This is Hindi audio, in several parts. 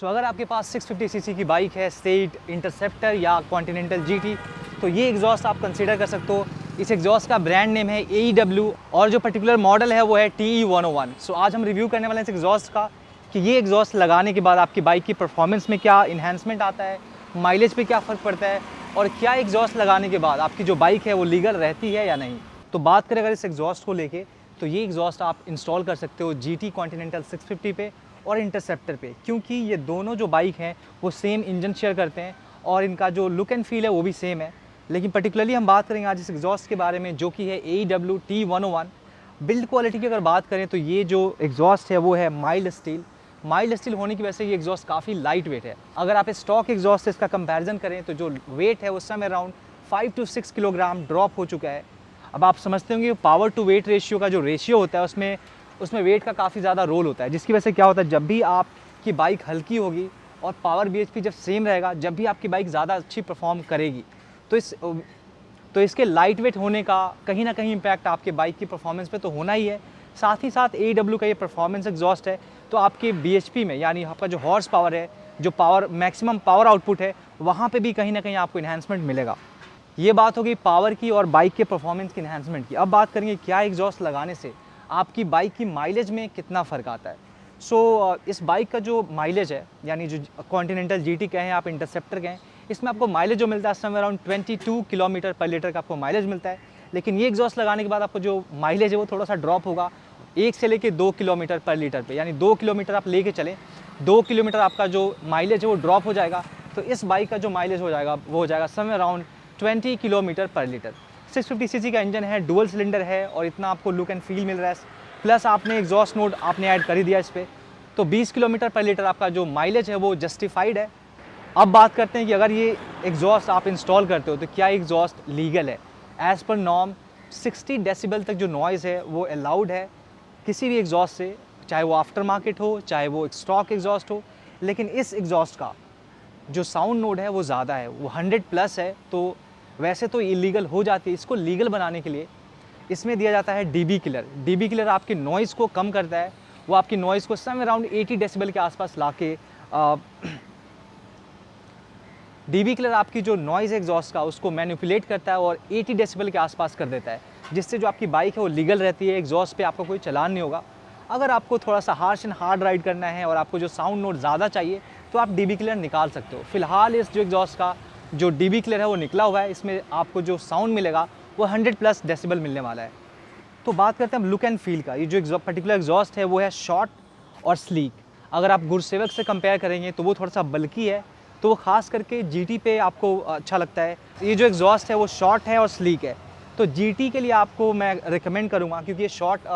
सो अगर आपके पास 650 सीसी की बाइक है, स्टेट, इंटरसेप्टर या कॉन्टिनेंटल जीटी, तो ये एग्जॉस्ट आप कंसीडर कर सकते हो। इस एग्जॉस्ट का ब्रांड नेम है AEW और जो पर्टिकुलर मॉडल है वो है TE101। सो आज हम रिव्यू करने वाले हैं इस एग्जॉस्ट का कि ये एग्जॉस्ट लगाने के बाद आपकी बाइक की परफॉर्मेंस में क्या इन्हांसमेंट आता है, माइलेज पे क्या फ़र्क पड़ता है और क्या एग्जॉस्ट लगाने के बाद आपकी जो बाइक है वो लीगल रहती है या नहीं। तो बात करें अगर इस एग्जॉस्ट को लेके, तो ये एग्जॉस्ट आप इंस्टॉल कर सकते हो GT कॉन्टिनेंटल 650 पे और इंटरसेप्टर पे, क्योंकि ये दोनों जो बाइक हैं वो सेम इंजन शेयर करते हैं और इनका जो लुक एंड फील है वो भी सेम है। लेकिन पर्टिकुलरली हम बात करेंगे आज इस एग्जॉस्ट के बारे में जो कि है AEW TE101। बिल्ड क्वालिटी की अगर बात करें तो ये जो एग्जॉस्ट है वो है माइल्ड स्टील होने की वजह से ये एग्जॉस्ट काफ़ी लाइट वेट है। अगर आप स्टॉक एग्जॉस्ट से इसका कंपैरिजन करें तो जो वेट है उस समय अराउंड 5 to 6 किलोग्राम ड्रॉप हो चुका है। अब आप समझते होंगे पावर टू वेट रेशियो का जो रेशियो होता है उसमें वेट का काफ़ी ज़्यादा रोल होता है, जिसकी वजह से क्या होता है, जब भी आपकी बाइक हल्की होगी और पावर BHP जब सेम रहेगा, जब भी आपकी बाइक ज़्यादा अच्छी परफॉर्म करेगी, तो इसके लाइट वेट होने का कहीं ना कहीं इम्पैक्ट आपके बाइक की परफॉर्मेंस पे तो होना ही है। साथ ही साथ AEW का ये परफॉर्मेंस एग्जॉस्ट है तो आपके BHP में, यानी आपका जो हॉर्स पावर है, जो पावर मैक्सिमम पावर आउटपुट है, वहाँ पे भी कहीं ना कहीं आपको इन्हांसमेंट मिलेगा। ये बात हो गई पावर की और बाइक के परफॉर्मेंस की इन्हांसमेंट की। अब बात करेंगे क्या एग्जॉस्ट लगाने से आपकी बाइक की माइलेज में कितना फ़र्क आता है। इस बाइक का जो माइलेज है, यानी जो कॉन्टिनेंटल GT कहें आप, इंटरसेप्टर कहें, इसमें आपको माइलेज जो मिलता है समय अराउंड 22 किलोमीटर पर लीटर का आपको माइलेज मिलता है। लेकिन ये एग्जॉस्ट लगाने के बाद आपको जो माइलेज है वो थोड़ा सा ड्रॉप होगा 1 से लेके 2 किलोमीटर पर लीटर पे, यानी 2 किलोमीटर आप लेके चलें, 2 किलोमीटर आपका जो माइलेज है वो ड्रॉप हो जाएगा। तो इस बाइक का जो माइलेज हो जाएगा वो हो जाएगा समय अराउंड 20 किलोमीटर पर लीटर। 650 सीसी का इंजन है, डुअल सिलेंडर है और इतना आपको लुक एंड फील मिल रहा है, प्लस आपने एग्जॉस्ट नोड आपने ऐड कर ही दिया इस पर, तो 20 किलोमीटर पर लीटर आपका जो माइलेज है वो जस्टिफाइड है। अब बात करते हैं कि अगर ये एग्जॉस्ट आप इंस्टॉल करते हो तो क्या एग्जॉस्ट लीगल है। एज़ पर नॉर्म 60 डेसिबल तक जो नॉइज़ है वो अलाउड है किसी भी एग्जॉस्ट से, चाहे वो आफ्टर मार्केट हो, चाहे वो स्टॉक एग्जॉस्ट हो। लेकिन इस एग्जॉस्ट का जो साउंड नोड है वो ज़्यादा है, वो 100+ है, तो वैसे तो इलीगल हो जाती है। इसको लीगल बनाने के लिए इसमें दिया जाता है DB किलर। DB किलर आपकी नॉइज़ को कम करता है, वो आपकी नॉइज़ को समय अराउंड 80 डेसिबल के आसपास ला के DB किलर आपकी जो नॉइज़ है एग्जॉस्ट का उसको मैनिपुलेट करता है और 80 डेसिबल के आसपास कर देता है, जिससे जो आपकी बाइक है वो लीगल रहती है। एग्जॉस्ट पे आपको कोई चलान नहीं होगा। अगर आपको थोड़ा सा हार्श एंड हार्ड राइड करना है और आपको जो साउंड नोट ज़्यादा चाहिए तो आप DB किलर निकाल सकते हो। फिलहाल इस जो एग्जॉस्ट का जो DB किलर है वो निकला हुआ है, इसमें आपको जो साउंड मिलेगा वो 100+ डेसिबल मिलने वाला है। तो बात करते हैं हम लुक एंड फील का। ये जो पर्टिकुलर एग्जॉस्ट है वो है शॉर्ट और स्लीक। अगर आप गुरसेवक से कंपेयर करेंगे तो वो थोड़ा सा बल्की है, तो वो खास करके GT पे आपको अच्छा लगता है। ये जो एग्जॉस्ट है वो शॉर्ट है और स्लीक है, तो GT के लिए आपको मैं रिकमेंड करूँगा, क्योंकि ये शॉर्ट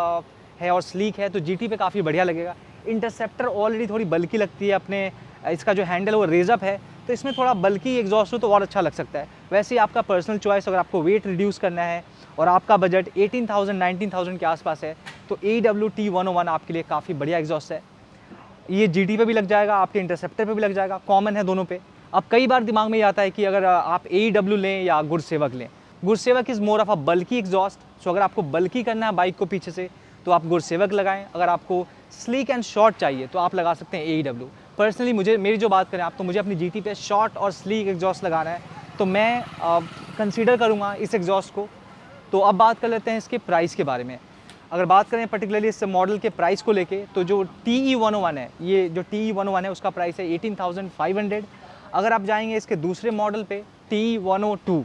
है और स्लीक है तो GT पे काफ़ी बढ़िया लगेगा। इंटरसेप्टर ऑलरेडी थोड़ी बल्की लगती है, अपने इसका जो हैंडल वो रेज अप है, तो इसमें थोड़ा बल्की एग्जॉस्ट हो तो और अच्छा लग सकता है। वैसे ही आपका पर्सनल चॉइस, अगर आपको वेट रिड्यूस करना है और आपका बजट 18,000-19,000 के आसपास है तो AEW TE101 आपके लिए काफ़ी बढ़िया एग्जॉस्ट है। ये GT पे भी लग जाएगा, आपके इंटरसेप्टर पे भी लग जाएगा, कॉमन है दोनों पे। अब कई बार दिमाग में ये आता है कि अगर आप AEW लें या गुरसेवक लें। Gursevak is more of a bulky exhaust, so अगर आपको बल्की करना है बाइक को पीछे से तो आप गुरसेवक लगाएं। अगर आपको स्लीक एंड शॉर्ट चाहिए तो आप लगा सकते हैं AEW। पर्सनली मेरी जो बात करें आप, तो मुझे अपनी GT पे शॉर्ट और स्लीक एग्जॉस्ट लगाना है, तो मैं कंसीडर करूँगा इस एग्जॉस्ट को। तो अब बात कर लेते हैं इसके प्राइस के बारे में। अगर बात करें पर्टिकुलरली इस मॉडल के प्राइस को लेके, तो जो TE101 है, ये जो TE101 है उसका प्राइस है 18,500। अगर आप जाएंगे इसके दूसरे मॉडल पे TE102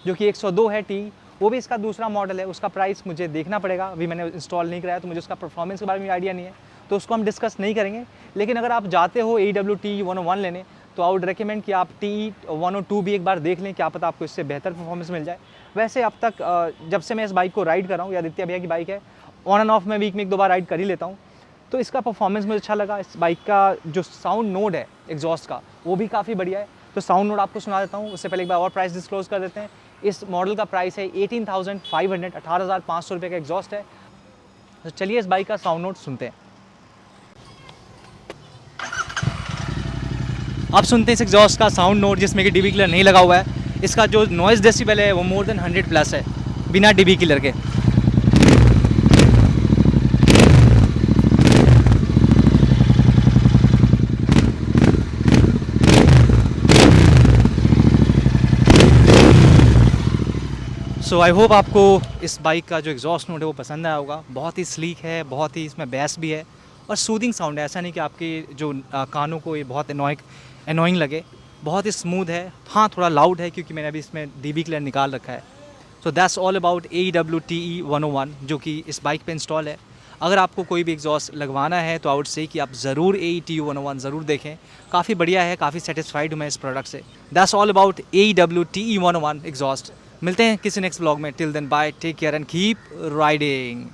जो कि 102 है TE, वो भी इसका दूसरा मॉडल है, उसका प्राइस मुझे देखना पड़ेगा, अभी मैंने इंस्टॉल नहीं कराया तो मुझे उसका परफॉर्मेंस के बारे में आइडिया नहीं है, तो उसको हम डिस्कस नहीं करेंगे। लेकिन अगर आप जाते हो AEW TE101 लेने तो आई वुड रेकमेंड कि आप TE102 भी एक बार देख लें, क्या पता आपको इससे बेहतर परफॉर्मेंस मिल जाए। वैसे अब तक जब से मैं इस बाइक को राइड कर रहा हूँ, या आदित्य भैया की बाइक है, ऑन एंड ऑफ मैं वीक में 1-2 बार राइड कर ही लेता हूँ, तो इसका परफॉर्मेंस मुझे अच्छा लगा। इस बाइक का जो साउंड नोड है एग्जॉस्ट का वो भी काफ़ी बढ़िया है। तो साउंड नोड आपको सुना देता हूँ, उससे पहले एक बार और प्राइस डिस्क्लोज कर देते हैं। इस मॉडल का प्राइस है 18,500, 18,500 रुपये का एग्जॉस्ट है। तो चलिए इस बाइक का साउंड नोट सुनते हैं। अब सुनते हैं इस एग्जॉस्ट का साउंड नोट जिसमें कि DB किलर नहीं लगा हुआ है। इसका जो नॉइज़ डेसिबल है वो मोर देन 100+ है बिना DB किलर के। सो आई होप आपको इस बाइक का जो एग्जॉस्ट नोट है वो पसंद आया होगा। बहुत ही स्लीक है, बहुत ही इसमें बेस भी है और सूदिंग साउंड है। ऐसा नहीं कि आपके जो कानों को ये बहुत एनोइंग लगे, बहुत ही स्मूथ है। हाँ, थोड़ा लाउड है क्योंकि मैंने अभी इसमें DB क्लियर निकाल रखा है। So that's all about AEW TE101 जो कि इस बाइक पे इंस्टॉल है। अगर आपको कोई भी एग्जॉस्ट लगवाना है तो आई वुड से कि आप ज़रूर AE TE101 ज़रूर देखें। काफ़ी बढ़िया है, काफ़ी सेटिस्फाइड हूँ मैं इस प्रोडक्ट से। That's all about AEW TE101 exhaust. मिलते हैं किसी नेक्स्ट ब्लॉग में। Till then bye, take care and keep riding.